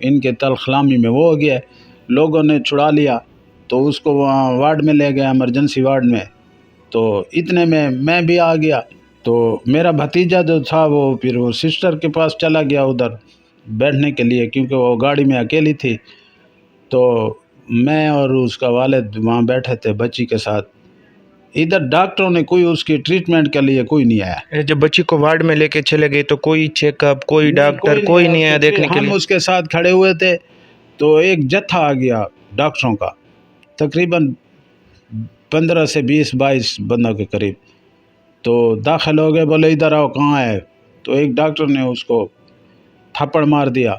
ان کے تلخلامی میں وہ ہو گیا، لوگوں نے چھڑا لیا تو اس کو وہاں وارڈ میں لے گیا، ایمرجنسی وارڈ میں، تو اتنے میں بھی آ گیا، تو میرا بھتیجا جو تھا وہ پھر وہ سسٹر کے پاس چلا گیا ادھر بیٹھنے کے لیے، کیونکہ وہ گاڑی میں اکیلی تھی، تو میں اور اس کا والد وہاں بیٹھے تھے بچی کے ساتھ۔ ادھر ڈاکٹروں نے کوئی اس کی ٹریٹمنٹ کے لیے کوئی نہیں آیا۔ جب بچی کو وارڈ میں لے کے چلے گئے تو کوئی چیک اپ، کوئی ڈاکٹر کوئی نہیں آیا دیکھنے کے لیے؟ ہم اس کے ساتھ کھڑے ہوئے تھے تو ایک جتھا آ گیا ڈاکٹروں کا، تقریباً 15 سے 20-22 بندوں کے قریب، تو داخل ہو گئے، بولے ادھر آؤ، کہاں ہے؟ تو ایک ڈاکٹر نے اس کو تھپڑ مار دیا،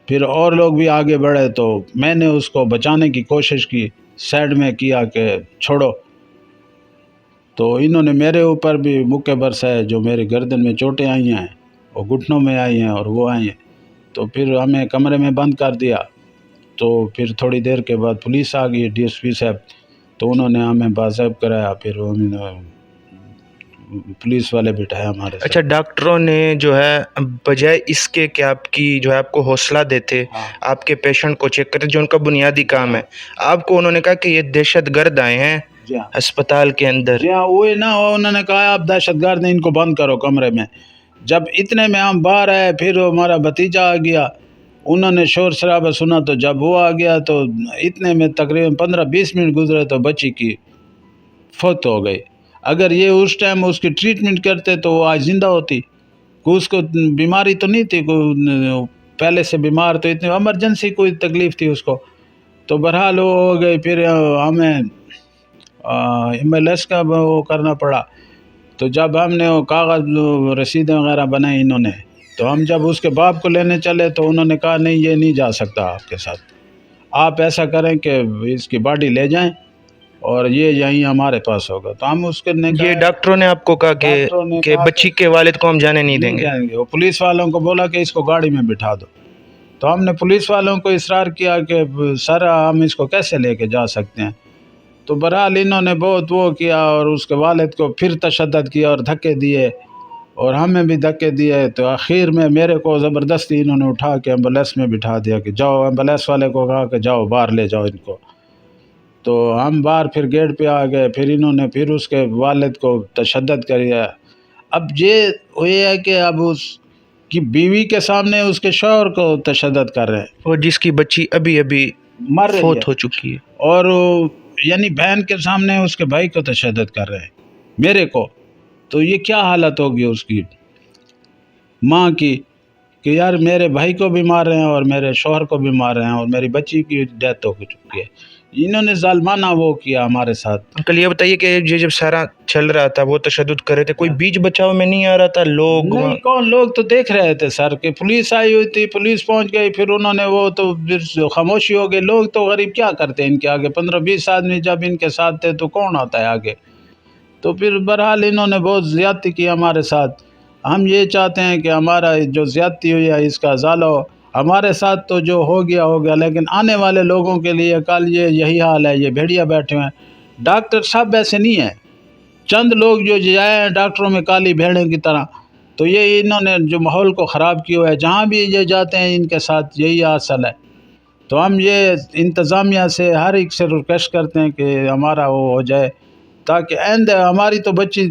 پھر اور لوگ بھی آگے بڑھے، تو میں نے اس کو بچانے کی کوشش کی، سائڈ میں کیا کہ چھوڑو، تو انہوں نے میرے اوپر بھی مکے برسائے، جو میرے گردن میں چوٹیں آئی ہیں، وہ گھٹنوں میں آئی ہیں اور وہ آئی ہیں، تو پھر ہمیں کمرے میں بند کر دیا۔ تو پھر تھوڑی دیر کے بعد پولیس آ گئی، ڈی ایس پی صاحب، تو انہوں نے ہمیں باضابط کرایا، پھر انہوں نے پولیس والے بٹھایا ہمارے ساتھ۔ اچھا، ڈاکٹروں نے جو ہے بجائے اس کے کہ آپ کی جو ہے آپ کو حوصلہ دیتے، آپ کے پیشنٹ کو چیک کرتے، جو ان کا بنیادی کام ہے، آپ کو انہوں نے کہا کہ یہ دہشت گرد آئے ہیں ہسپتال کے اندر؟ جی ہاں، وہی نا، انہوں نے کہا آپ دہشت گرد ہیں، ان کو بند کرو کمرے میں۔ جب اتنے میں ہم باہر آئے، پھر ہمارا بھتیجا آ گیا، انہوں نے شور شرابہ سنا، تو جب وہ آ گیا تو اتنے میں تقریباً 15-20 منٹ گزرے تو بچی کی فوت ہو گئی۔ اگر یہ اس ٹائم اس کی ٹریٹمنٹ کرتے تو وہ آج زندہ ہوتی، کوئی اس کو بیماری تو نہیں تھی، کوئی پہلے سے بیمار، تو اتنی ایمرجنسی کوئی تکلیف تھی اس کو، تو بہرحال وہ ہو گئی۔ پھر ہمیں MLS کا وہ کرنا پڑا، تو جب ہم نے وہ کاغذ رسیدیں وغیرہ بنائی انہوں نے، تو ہم جب اس کے باپ کو لینے چلے تو انہوں نے کہا نہیں، یہ نہیں جا سکتا آپ کے ساتھ، آپ ایسا کریں کہ اس کی باڈی لے جائیں اور یہ یہیں ہمارے پاس ہوگا۔ تو ہم اس کے یہ ڈاکٹروں نے آپ کو کہا کہ بچی کے والد کو ہم جانے نہیں دیں گے؟ وہ پولیس والوں کو بولا کہ اس کو گاڑی میں بٹھا دو، تو ہم نے پولیس والوں کو اصرار کیا کہ سر ہم اس کو کیسے لے کے جا سکتے ہیں، تو بہرحال انہوں نے بہت وہ کیا، اور اس کے والد کو پھر تشدد کیا اور دھکے دیے، اور ہمیں بھی دھکے دیے، تو آخر میں میرے کو زبردستی انہوں نے اٹھا کے ایمبولینس میں بٹھا دیا کہ جاؤ، ایمبولینس والے کو کہا کہ جاؤ باہر لے جاؤ ان کو، تو ہم باہر پھر گیٹ پہ آ گئے، پھر انہوں نے پھر اس کے والد کو تشدد کیا۔ اب یہ ہے کہ اب اس کی بیوی کے سامنے اس کے شوہر کو تشدد کر رہے ہیں، اور جس کی بچی ابھی مر رہی فوت ہے، ہو چکی ہے، اور یعنی بہن کے سامنے اس کے بھائی کو تشدد کر رہے ہیں، میرے کو، تو یہ کیا حالت ہوگی اس کی ماں کی کہ یار میرے بھائی کو بھی مار رہے ہیں اور میرے شوہر کو بھی مار رہے ہیں اور میری بچی کی ڈیتھ ہو چکی ہے۔ انہوں نے ظالمانہ وہ کیا ہمارے ساتھ۔ انکل یہ بتائیے کہ یہ جب سارا چل رہا تھا، وہ تشدد کر رہے تھے، کوئی بیچ بچاؤ میں نہیں آ رہا تھا؟ نہیں، کون لوگ تو دیکھ رہے تھے سر، کہ پولیس آئی ہوئی تھی، پولیس پہنچ گئی، پھر انہوں نے وہ تو پھر خاموشی ہو گئی، لوگ تو غریب کیا کرتے ہیں ان کے آگے، 15-20 آدمی جب ان کے ساتھ تھے تو کون آتا ہے آگے، تو پھر بہرحال انہوں نے بہت زیادتی کی ہمارے ساتھ۔ ہم یہ چاہتے ہیں کہ ہمارا جو زیادتی ہوئی ہے اس کا ازالہ ہو، ہمارے ساتھ تو جو ہو گیا، لیکن آنے والے لوگوں کے لیے کل یہی حال ہے، یہ بھیڑیا بیٹھے ہوئے ہیں، ڈاکٹر سب ایسے نہیں ہیں، چند لوگ جو جائے ہیں ڈاکٹروں میں کالی بھیڑیں کی طرح، تو یہ انہوں نے جو ماحول کو خراب کیا ہوا ہے، جہاں بھی یہ جاتے ہیں ان کے ساتھ یہی حاصل ہے۔ تو ہم یہ انتظامیہ سے ہر ایک سے ریکویسٹ کرتے ہیں کہ ہمارا وہ ہو جائے، تاکہ آئندہ ہماری تو بچی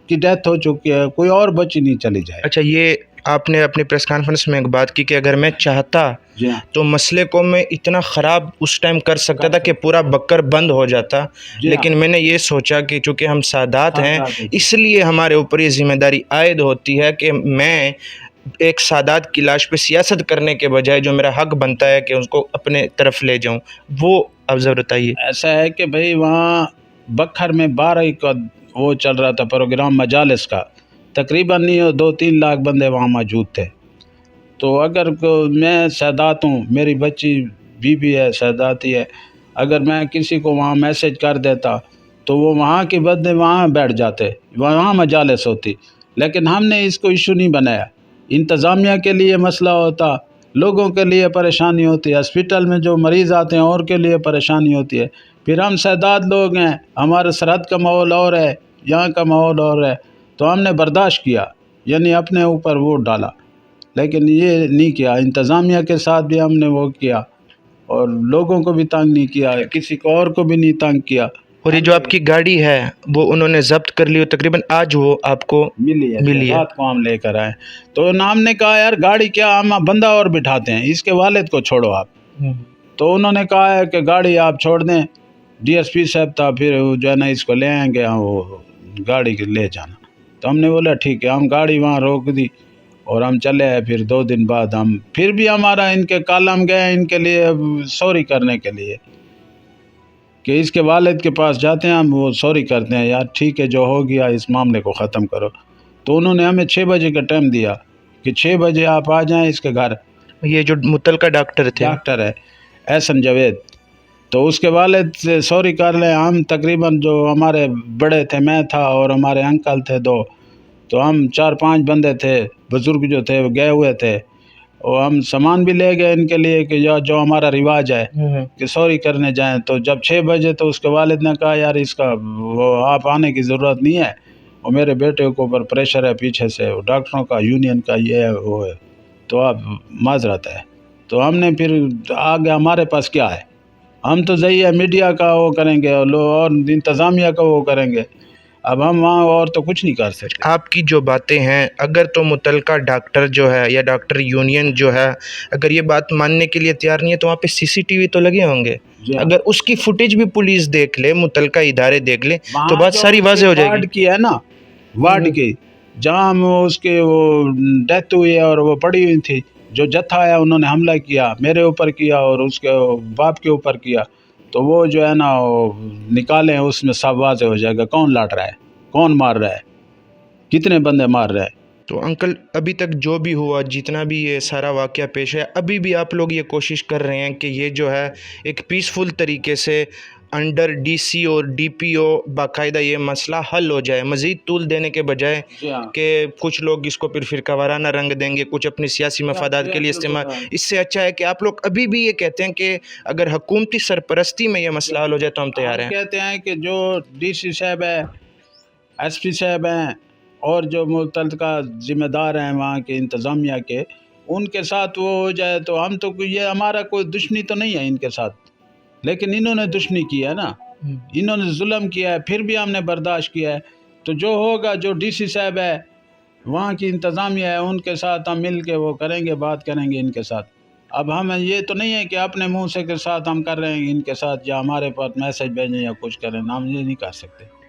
کی ڈیتھ ہو چکی ہے، کوئی اور بچی نہیں چلی جائے۔ اچھا، یہ آپ نے اپنی پریس کانفرنس میں ایک بات کی کہ اگر میں چاہتا جی ہاں، تو مسئلے کو میں اتنا خراب اس ٹائم کر سکتا تھا کہ پورا بکر بند ہو جاتا، لیکن میں نے یہ سوچا کہ چونکہ ہم سادات ہیں اس لیے ہمارے اوپر یہ ذمہ داری عائد ہوتی ہے کہ میں ایک سادات کی لاش پہ سیاست کرنے کے بجائے جو میرا حق بنتا ہے کہ اس کو اپنے طرف لے جاؤں، وہ آپ ضرور بتائیے۔ ایسا ہے کہ بھئی وہاں بکھر میں 12 کا وہ چل رہا تھا پروگرام مجالس کا، تقریباً نہیں 2-3 لاکھ بندے وہاں موجود تھے، تو اگر میں سادات ہوں، میری بچی بھی ہے ساداتی ہے، اگر میں کسی کو وہاں میسج کر دیتا تو وہ وہاں کے بندے وہاں بیٹھ جاتے، وہاں مجالس ہوتی، لیکن ہم نے اس کو ایشو نہیں بنایا۔ انتظامیہ کے لیے مسئلہ ہوتا، لوگوں کے لیے پریشانی ہوتی ہے، ہسپیٹل میں جو مریض آتے ہیں اور کے لیے پریشانی ہوتی ہے، پھر ہم سادات لوگ ہیں، ہمارے سرحد کا ماحول اور ہے، یہاں کا ماحول اور ہے، تو ہم نے برداشت کیا، یعنی اپنے اوپر ووٹ ڈالا، لیکن یہ نہیں کیا، انتظامیہ کے ساتھ بھی ہم نے وہ کیا اور لوگوں کو بھی تنگ نہیں کیا، کسی کو اور کو بھی نہیں تنگ کیا. اور یہ جو آپ کی گاڑی ہے وہ انہوں نے ضبط کر لی، تقریباً آج وہ آپ کو ملی ہے، رات کو ہم لے کر آئے. تو ہم نے کہا یار گاڑی کیا، ہم بندہ اور بٹھاتے ہیں، اس کے والد کو چھوڑو آپ. تو انہوں نے کہا ہے کہ گاڑی آپ چھوڑ دیں، ڈی ایس پی صاحب تھا، پھر جو ہے نا اس کو لے آئیں گے، وہ گاڑی لے جانا. تو ہم نے بولا ٹھیک ہے، ہم گاڑی وہاں روک دی اور ہم چلے آئے. پھر 2 دن بعد ہم پھر بھی ہمارا ان کے کالم گئے ان کے لیے سوری کرنے کے لیے کہ اس کے والد کے پاس جاتے ہیں، ہم وہ سوری کرتے ہیں، یار ٹھیک ہے جو ہو گیا اس معاملے کو ختم کرو. تو انہوں نے ہمیں 6 بجے کا ٹائم دیا کہ 6 بجے آپ آ جائیں اس کے گھر. یہ جو متعلقہ ڈاکٹر ہے احسن جاوید، تو اس کے والد سے سوری کر لیں. ہم تقریباً جو ہمارے بڑے تھے، میں تھا اور ہمارے انکل تھے 2، تو ہم 4-5 بندے تھے، بزرگ جو تھے وہ گئے ہوئے تھے، اور ہم سامان بھی لے گئے ان کے لیے کہ جو ہمارا رواج ہے کہ سوری کرنے جائیں. تو جب 6 بجے تو اس کے والد نے کہا یار اس کا وہ آپ آنے کی ضرورت نہیں ہے، اور میرے بیٹے کے اوپر پریشر ہے پیچھے سے، ڈاکٹروں کا یونین کا یہ ہے وہ ہے، تو آپ معذرت ہے. تو ہم نے پھر آگے ہمارے پاس کیا ہے، ہم تو ذریعہ میڈیا کا وہ کریں گے اور انتظامیہ کا وہ کریں گے. اب ہم وہاں اور تو کچھ نہیں کر سکتے. آپ کی جو باتیں ہیں، اگر تو متعلقہ ڈاکٹر جو ہے یا ڈاکٹر یونین جو ہے اگر یہ بات ماننے کے لیے تیار نہیں ہے تو وہاں پہ CCTV تو لگے ہوں گے. اگر اس کی فوٹیج بھی پولیس دیکھ لے، متعلقہ ادارے دیکھ لے تو بات ساری واضح ہو جائے گی. وارڈ کی ہے نا، وارڈ کی جہاں اس کے وہ ڈیتھ ہوئی ہے اور وہ پڑی ہوئی تھی، جو جتھا ہے انہوں نے حملہ کیا میرے اوپر کیا اور اس کے باپ کے اوپر کیا. تو وہ جو ہے نا وہ نکالیں، اس میں سب واضح ہو جائے گا کون لڑ رہا ہے، کون مار رہا ہے، کتنے بندے مار رہے ہیں. تو انکل ابھی تک جو بھی ہوا، جتنا بھی یہ سارا واقعہ پیش ہے، ابھی بھی آپ لوگ یہ کوشش کر رہے ہیں کہ یہ جو ہے ایک پیسفل طریقے سے انڈر DC اور DPO باقاعدہ یہ مسئلہ حل ہو جائے، مزید طول دینے کے بجائے کہ کچھ لوگ اس کو پھر فرقہ وارانہ رنگ دیں گے، کچھ اپنی سیاسی مفادات کے لیے استعمال. اس سے اچھا ہے کہ آپ لوگ ابھی بھی یہ کہتے ہیں کہ اگر حکومتی سرپرستی میں یہ مسئلہ حل ہو جائے تو ہم تیار ہیں. کہتے ہیں کہ جو DC صاحب ہے، SP صاحب ہیں، اور جو متعلقہ ذمہ دار ہیں وہاں کے انتظامیہ کے، ان کے ساتھ وہ ہو جائے تو ہم تو یہ ہمارا کوئی دشمنی تو نہیں ہے ان کے ساتھ، لیکن انہوں نے دشمنی کی ہے نا، انہوں نے ظلم کیا ہے، پھر بھی ہم نے برداشت کیا ہے. تو جو ہوگا، جو DC صاحب ہے، وہاں کی انتظامیہ ہے، ان کے ساتھ ہم مل کے وہ کریں گے، بات کریں گے ان کے ساتھ. اب ہم یہ تو نہیں ہے کہ اپنے منہ سے کے ساتھ ہم کر رہے ہیں ان کے ساتھ، یا ہمارے پاس میسج بھیجیں یا کچھ کریں، ہم یہ نہیں کر سکتے.